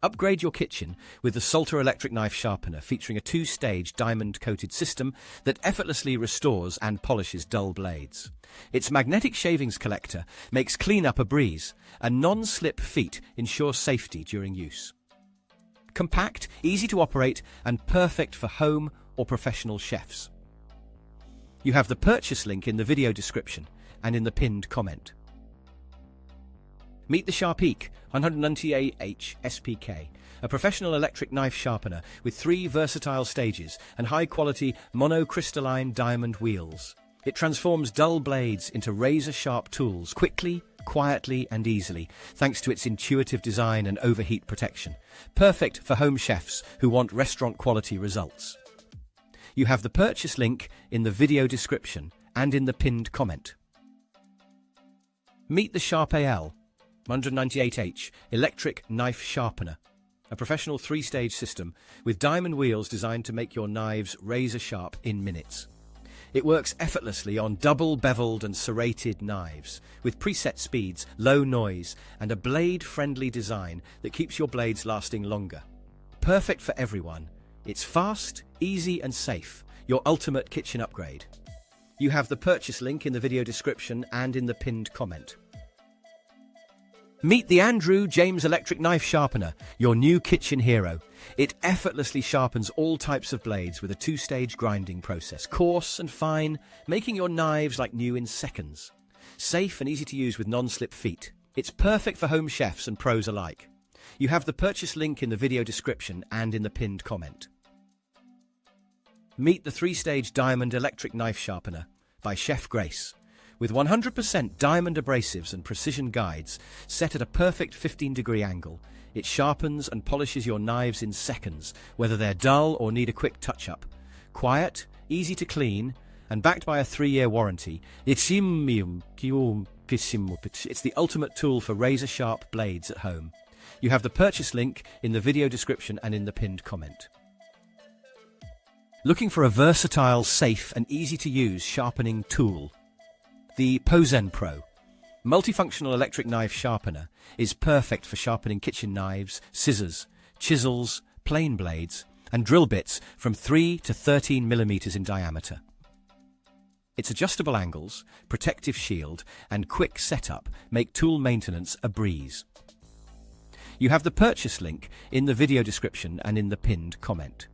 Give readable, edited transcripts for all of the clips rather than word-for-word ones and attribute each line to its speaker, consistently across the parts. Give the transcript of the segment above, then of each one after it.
Speaker 1: Upgrade your kitchen with the Salter Electric Knife Sharpener, featuring a two-stage diamond-coated system that effortlessly restores and polishes dull blades. Its magnetic shavings collector makes cleanup a breeze, and non-slip feet ensure safety during use. Compact, easy to operate, and perfect for home or professional chefs. You have the purchase link in the video description and in the pinned comment. Meet the Sharpeek 198H SPK, a professional electric knife sharpener with 3 versatile stages and high-quality monocrystalline diamond wheels. It transforms dull blades into razor-sharp tools quickly, quietly and easily, thanks to its intuitive design and overheat protection. Perfect for home chefs who want restaurant-quality results. You have the purchase link in the video description and in the pinned comment. Meet the Sharpeek 198H Electric Knife Sharpener, a professional 3-stage system with diamond wheels designed to make your knives razor-sharp in minutes. It works effortlessly on double-beveled and serrated knives, with preset speeds, low noise, and a blade-friendly design that keeps your blades lasting longer. Perfect for everyone, it's fast, easy and safe, your ultimate kitchen upgrade. You have the purchase link in the video description and in the pinned comment. Meet the Andrew James Electric Knife Sharpener, your new kitchen hero. It effortlessly sharpens all types of blades with a 2-stage grinding process, coarse and fine, making your knives like new in seconds. Safe and easy to use with non-slip feet. It's perfect for home chefs and pros alike. You have the purchase link in the video description and in the pinned comment. Meet the 3-stage Diamond Electric Knife Sharpener by Chef Grace. With 100% diamond abrasives and precision guides set at a perfect 15-degree angle, it sharpens and polishes your knives in seconds, whether they're dull or need a quick touch-up. Quiet, easy to clean, and backed by a 3-year warranty, it's the ultimate tool for razor-sharp blades at home. You have the purchase link in the video description and in the pinned comment. Looking for a versatile, safe, and easy-to-use sharpening tool? The Posen Pro multifunctional electric knife sharpener is perfect for sharpening kitchen knives, scissors, chisels, plane blades, and drill bits from 3 to 13 millimeters in diameter. Its adjustable angles, protective shield, and quick setup make tool maintenance a breeze. You have the purchase link in the video description and in the pinned comment.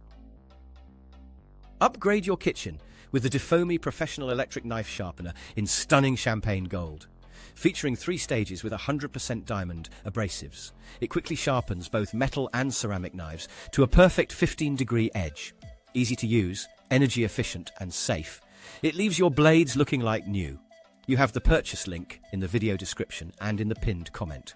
Speaker 1: Upgrade your kitchen with the Defomi Professional Electric Knife Sharpener in stunning champagne gold. Featuring 3 stages with 100% diamond abrasives, it quickly sharpens both metal and ceramic knives to a perfect 15-degree edge. Easy to use, energy efficient and safe, it leaves your blades looking like new. You have the purchase link in the video description and in the pinned comment.